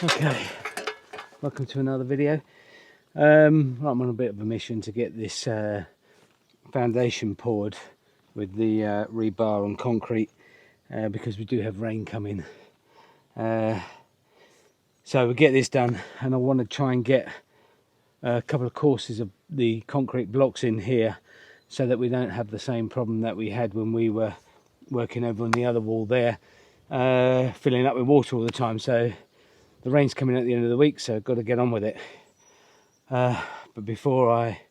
Okay, welcome to another video. I'm on a bit of a mission to get this foundation poured with the rebar on concrete because we do have rain coming. So we'll get this done, and I want to try and get a couple of courses of the concrete blocks in here so that we don't have the same problem that we had when we were working over on the other wall there, filling up with water all the time. So the rain's coming at the end of the week, so I've got to get on with it. But before I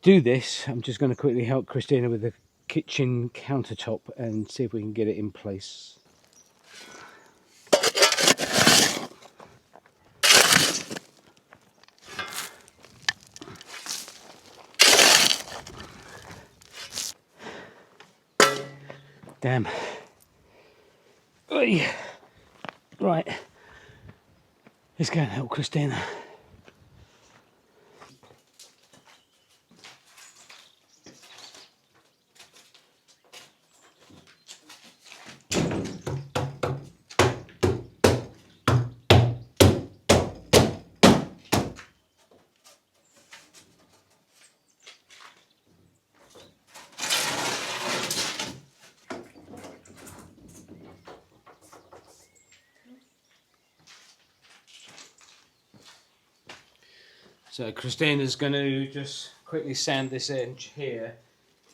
do this, I'm just going to quickly help Christina with the kitchen countertop and see if we can get it in place. Damn. Oy. Right, let's go and help Christina. So Christina's going to just quickly sand this edge here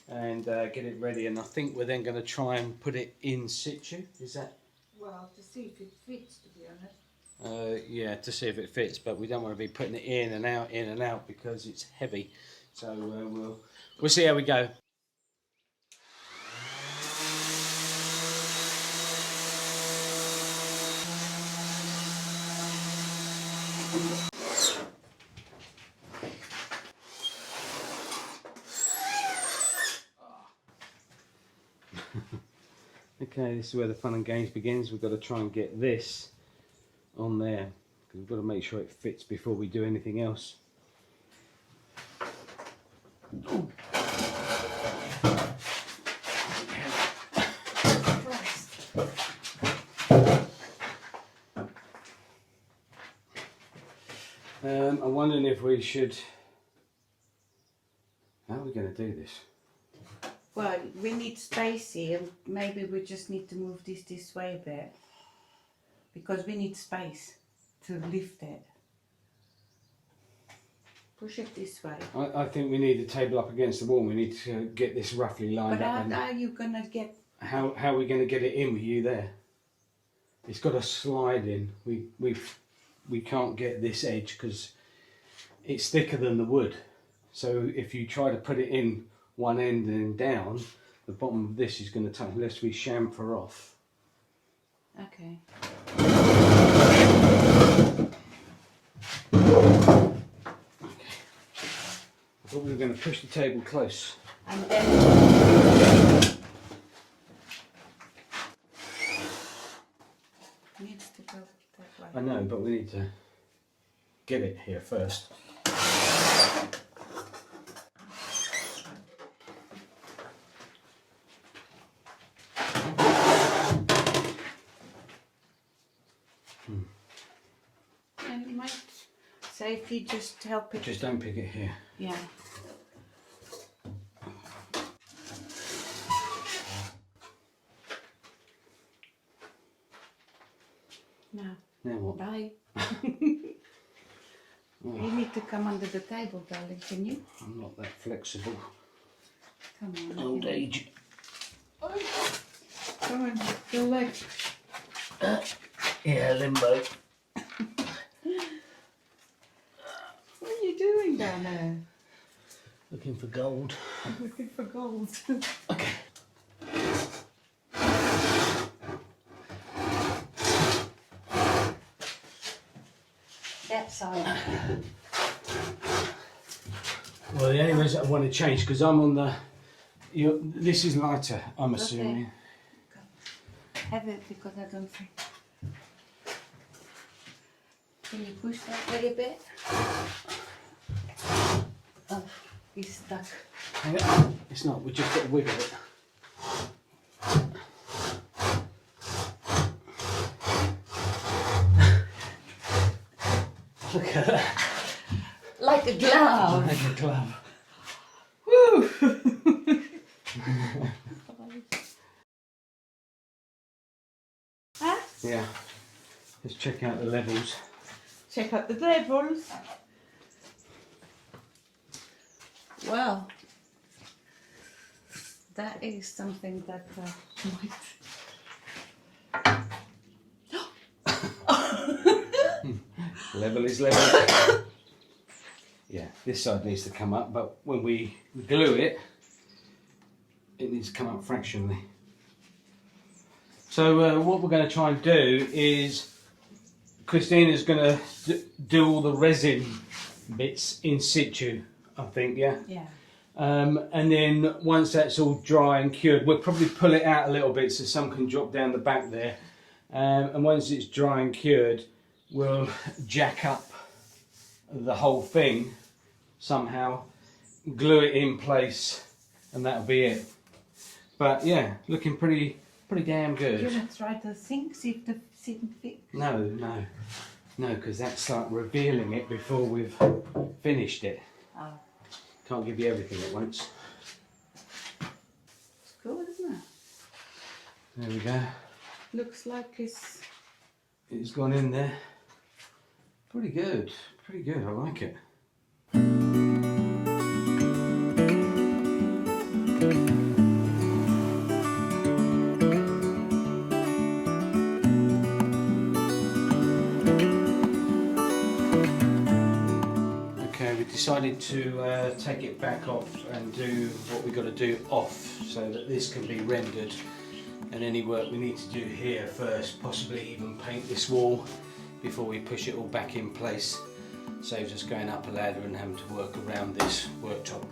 and get it ready, and I think we're then going to try and put it in situ. Is that? Well, to see if it fits, to be honest. Yeah, to see if it fits, but we don't want to be putting it in and out because it's heavy. So we'll see how we go. Okay, this is where the fun and games begins. We've got to try and get this on there because we've got to make sure it fits before we do anything else. Ooh. I'm wondering if we should... How are we going to do this? Well, we need space here. Maybe we just need to move this way a bit. Because we need space to lift it. Push it this way. I think we need the table up against the wall. We need to get this roughly lined up. But how are you going to get... How are we going to get it in with you there? It's got to slide in. We can't get this edge because it's thicker than the wood. So if you try to put it in one end and down, the bottom of this is going to touch unless we chamfer off. Okay. I thought we were going to push the table close. And then... needs to go that way. I know, but we need to get it here first. And you might say if you just help it. Just don't pick it here. Yeah. Now what? Bye. You need to come under the table, darling, can you? I'm not that flexible. Come on. Old age. Come on, your leg. Yeah, limbo. What are you doing down there? Looking for gold. I'm looking for gold. Okay. That side. Well, the only reason I want to change because I'm on the. This is lighter, I'm assuming. Okay. Have it because I don't think. Can you push that a little bit? Oh, he's stuck. It's not. We just got to wiggle it. Look at that. Like a glove. Like a glove. Woo! Huh? Yeah. Let's check out the levels. Check out the levels. Well, that is something that might. Level is level. Yeah, this side needs to come up, but when we glue it, it needs to come up fractionally. So what we're going to try and do is, Christina's going to do all the resin bits in situ, I think, yeah? Yeah. And then once that's all dry and cured, we'll probably pull it out a little bit so some can drop down the back there. And once it's dry and cured, we'll jack up the whole thing somehow, glue it in place, and that'll be it. But yeah, looking pretty damn good. You're gonna try the sink, see if the sink fits? No, because that's like revealing it before we've finished it. Oh, Can't give you everything at once. it's cool, isn't it? There we go. Looks like it's gone in there. Pretty good, I like it. Okay, we decided to take it back off and do what we've got to do off so that this can be rendered, and any work we need to do here first, possibly even paint this wall before we push it all back in place. Saves us going up a ladder and having to work around this worktop.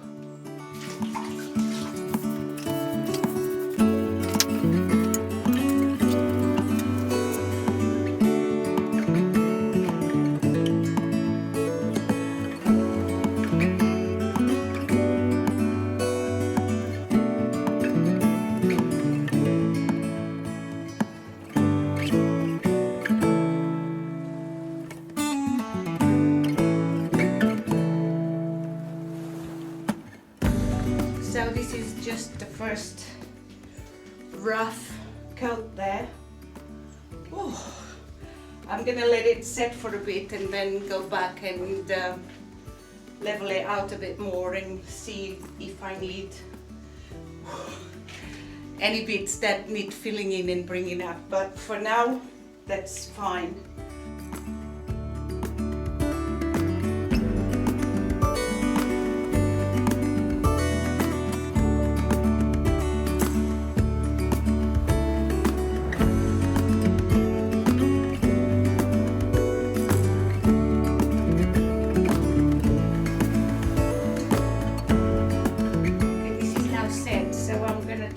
so. This is just the first rough coat there. Ooh. I'm gonna let it set for a bit and then go back and level it out a bit more and see if I need any bits that need filling in and bringing up, but for now that's fine.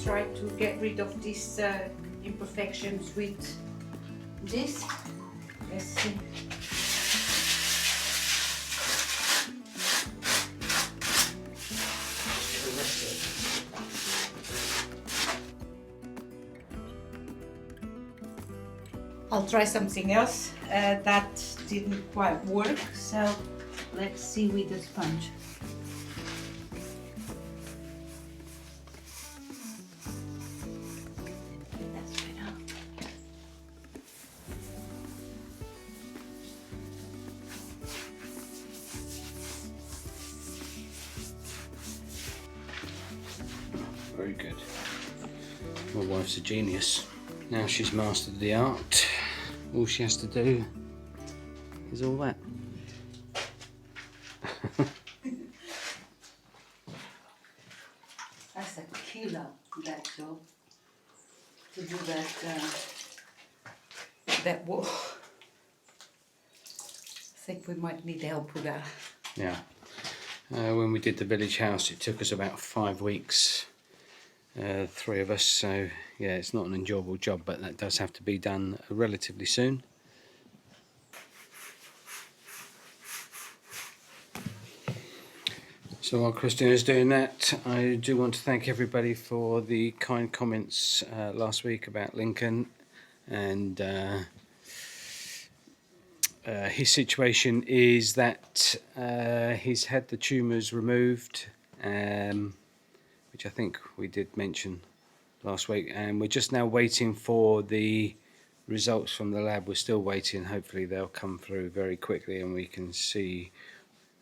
Try to get rid of these imperfections with this. Let's see. I'll try something else that didn't quite work, so let's see with the sponge. Very good. My wife's a genius. Now she's mastered the art, all she has to do is all that. That's a killer, that job. To do that wall. I think we might need help with that. Yeah. When we did the village house, it took us about 5 weeks, 3 of us, so yeah, it's not an enjoyable job, but that does have to be done relatively soon. So while Christina's doing that, I do want to thank everybody for the kind comments last week about Lincoln, and his situation is that he's had the tumours removed, which I think we did mention last week, and we're just now waiting for the results from the lab. We're still waiting. Hopefully they'll come through very quickly and we can see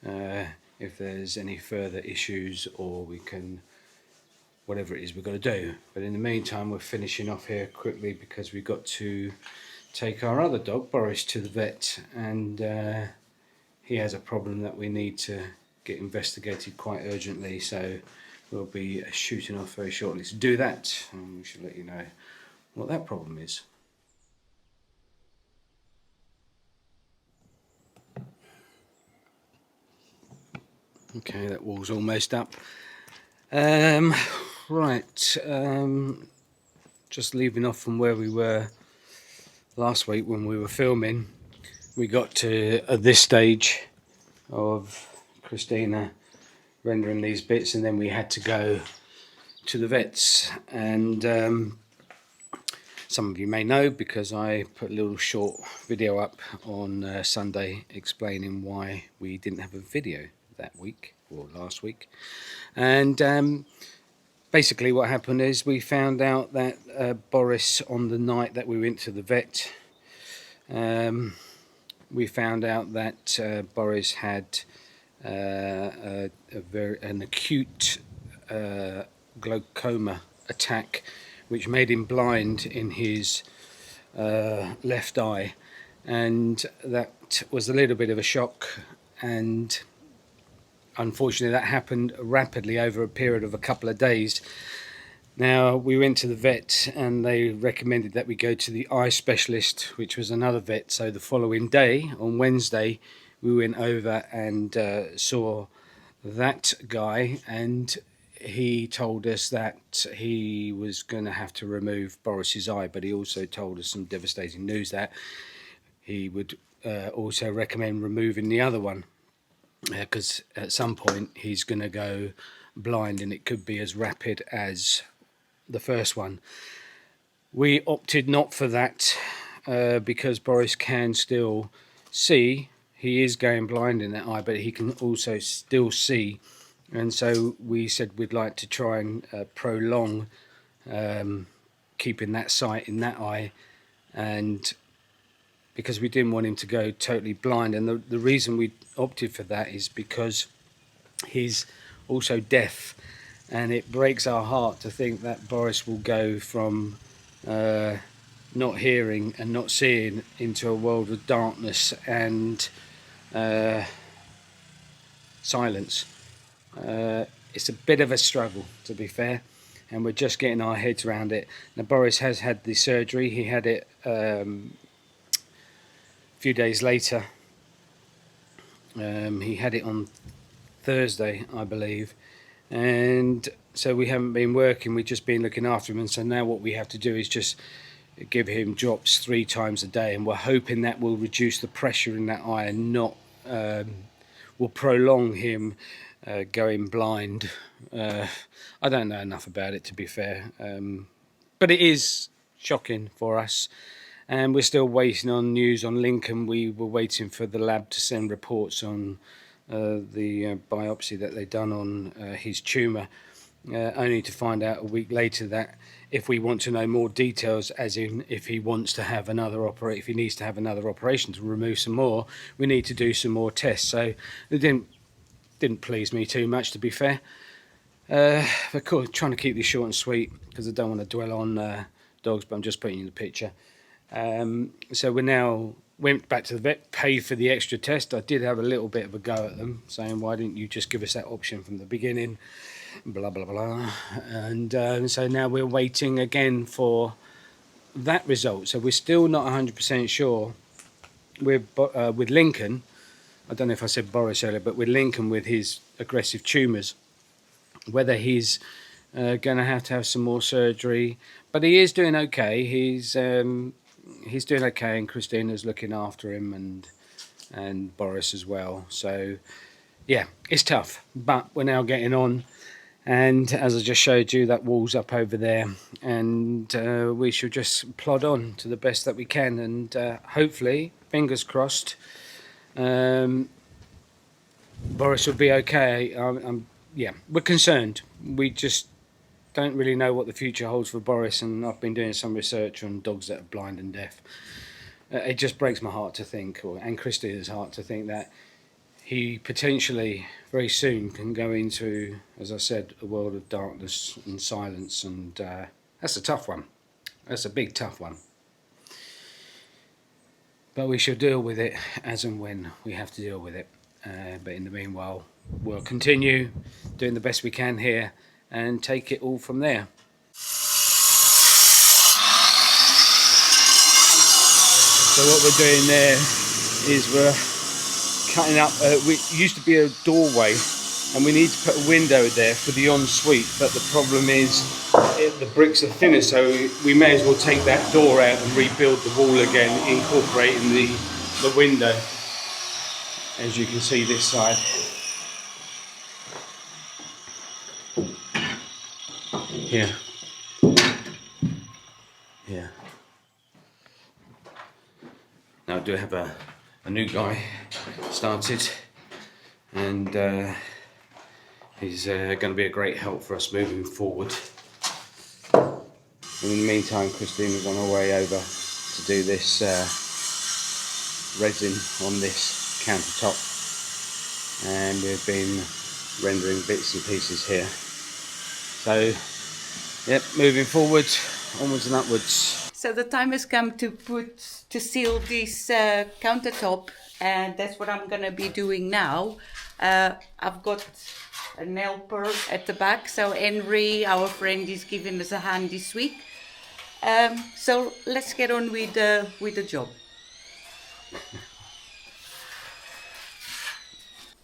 if there's any further issues, or we can, whatever it is we've got to do. But in the meantime, we're finishing off here quickly because we've got to take our other dog, Boris, to the vet, and he has a problem that we need to get investigated quite urgently, so we'll be shooting off very shortly to do that, and we should let you know what that problem is. Okay, that wall's almost up. Right, just leaving off from where we were last week when we were filming. We got to this stage of Cristina rendering these bits, and then we had to go to the vets, and some of you may know because I put a little short video up on Sunday explaining why we didn't have a video that week or last week. And basically what happened is we found out that Boris, on the night that we went to the vet, we found out that Boris had an acute glaucoma attack, which made him blind in his left eye, and that was a little bit of a shock, and unfortunately that happened rapidly over a period of a couple of days. Now, we went to the vet and they recommended that we go to the eye specialist, which was another vet. So the following day, on Wednesday, we went over and saw that guy, and he told us that he was going to have to remove Boris's eye, but he also told us some devastating news that he would also recommend removing the other one, because at some point he's going to go blind, and it could be as rapid as the first one. We opted not for that because Boris can still see. He is going blind in that eye, but he can also still see, and so we said we'd like to try and prolong keeping that sight in that eye, and because we didn't want him to go totally blind. And the reason we opted for that is because he's also deaf, and it breaks our heart to think that Boris will go from not hearing and not seeing into a world of darkness and silence. It's a bit of a struggle, to be fair, and we're just getting our heads around it. Now, Boris has had the surgery. He had it a few days later. He had it on Thursday, I believe, and so we haven't been working, we've just been looking after him, and so now what we have to do is just give him drops 3 times a day, and we're hoping that will reduce the pressure in that eye and not will prolong him going blind. I don't know enough about it, to be fair, but it is shocking for us. And we're still waiting on news on Lincoln. We were waiting for the lab to send reports on the biopsy that they'd done on his tumour, only to find out a week later that if we want to know more details, as in if he wants to have another if he needs to have another operation to remove some more, we need to do some more tests. So it didn't please me too much, to be fair. Of course, trying to keep this short and sweet because I don't want to dwell on dogs, but I'm just putting you in the picture. So we now went back to the vet, paid for the extra test. I did have a little bit of a go at them, saying, why didn't you just give us that option from the beginning, blah blah blah. And so now we're waiting again for that result. So we're still not 100% sure with Lincoln. I don't know if I said Boris earlier, but with Lincoln, with his aggressive tumours, whether he's going to have some more surgery. But he is doing okay. He's doing okay, and Christina's looking after him, and Boris as well. So yeah, it's tough, but we're now getting on. And as I just showed you, that wall's up over there, and we should just plod on to the best that we can, and hopefully fingers crossed. Boris will be okay. Yeah, we're concerned. We just don't really know what the future holds for Boris, and I've been doing some research on dogs that are blind and deaf. It just breaks my heart to think, and Christina's heart to think, that he potentially very soon can go into, as I said, a world of darkness and silence, and that's a tough one. That's a big tough one. But we shall deal with it as and when we have to deal with it. But in the meanwhile, we'll continue doing the best we can here and take it all from there. So what we're doing there is we're cutting up, it used to be a doorway, and we need to put a window there for the ensuite, but the problem is the bricks are thinner, so we may as well take that door out and rebuild the wall again, incorporating the window, as you can see this side. Here. Yeah. Now I do have a new guy started, and he's going to be a great help for us moving forward. In the meantime, Christina's on her way over to do this resin on this countertop, and we've been rendering bits and pieces here. So, yep, moving forward, onwards and upwards. So the time has come to seal this countertop, and that's what I'm going to be doing now. I've got an helper at the back, so Henry, our friend, is giving us a hand this week. So let's get on with the job.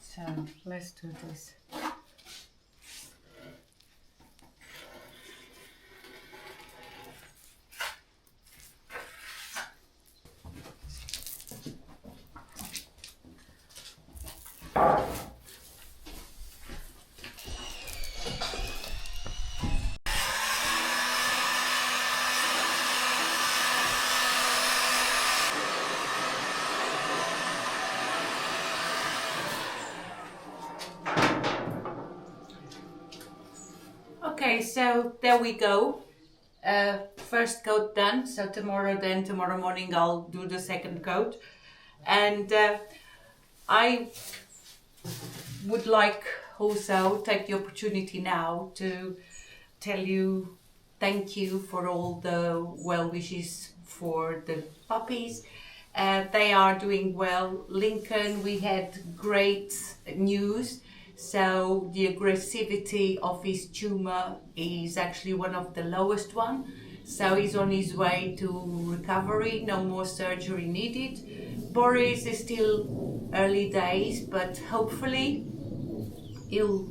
So let's do this. Okay, so there we go. First coat done. So tomorrow morning I'll do the second coat. And I would like also take the opportunity now to tell you thank you for all the well wishes for the puppies. They are doing well. Lincoln, we had great news. So the aggressivity of his tumor is actually one of the lowest one. So he's on his way to recovery, no more surgery needed. Boris is still early days, but hopefully he'll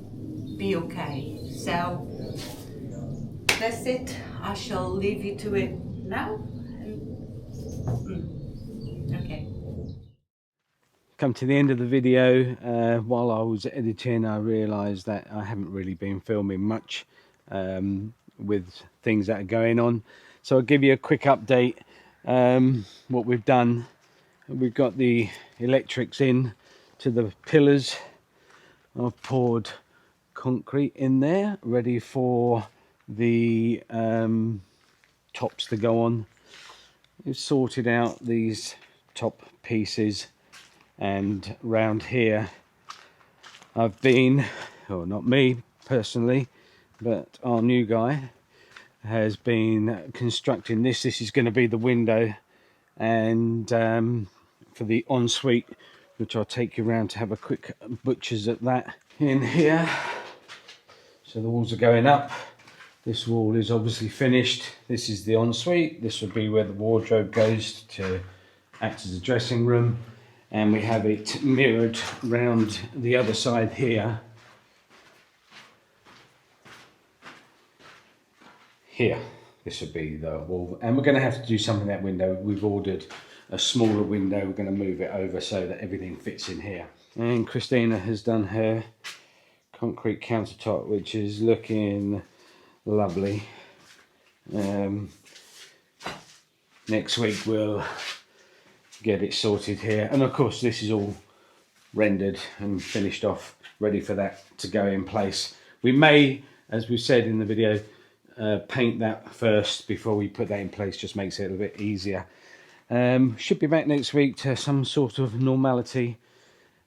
be okay. So that's it. I shall leave you to it now. Okay. Come to the end of the video. While I was editing, I realised that I haven't really been filming much with things that are going on. So I'll give you a quick update. What we've done, we've got the electrics in to the pillars. I've poured concrete in there, ready for the tops to go on. We've sorted out these top pieces, and round here I've been, well, not me personally, but our new guy has been constructing this. This is going to be the window, and for the ensuite, which I'll take you around to have a quick butcher's at that in here. So the walls are going up. This wall is obviously finished. This is the ensuite. This would be where the wardrobe goes to act as a dressing room. And we have it mirrored round the other side here. Here, this would be the wall. And we're going to have to do something in that window. We've ordered a smaller window. We're going to move it over so that everything fits in here. And Christina has done her concrete countertop, which is looking lovely. Next week we'll get it sorted here. And of course this is all rendered and finished off, ready for that to go in place. We may, as we said in the video, paint that first before we put that in place. Just makes it a little bit easier. Should be back next week to some sort of normality.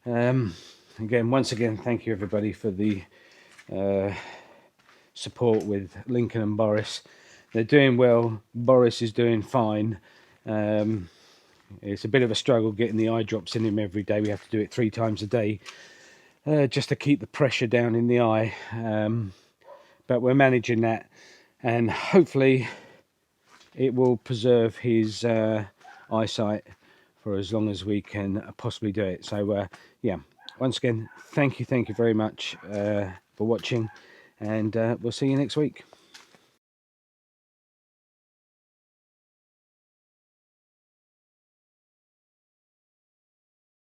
Once again, thank you everybody for the support with Lincoln and Boris. They're doing well. Boris is doing fine. It's a bit of a struggle getting the eye drops in him every day. We have to do it 3 times a day just to keep the pressure down in the eye. But we're managing that, and hopefully it will preserve his eyesight for as long as we can possibly do it. So yeah, once again, thank you very much for watching, and we'll see you next week.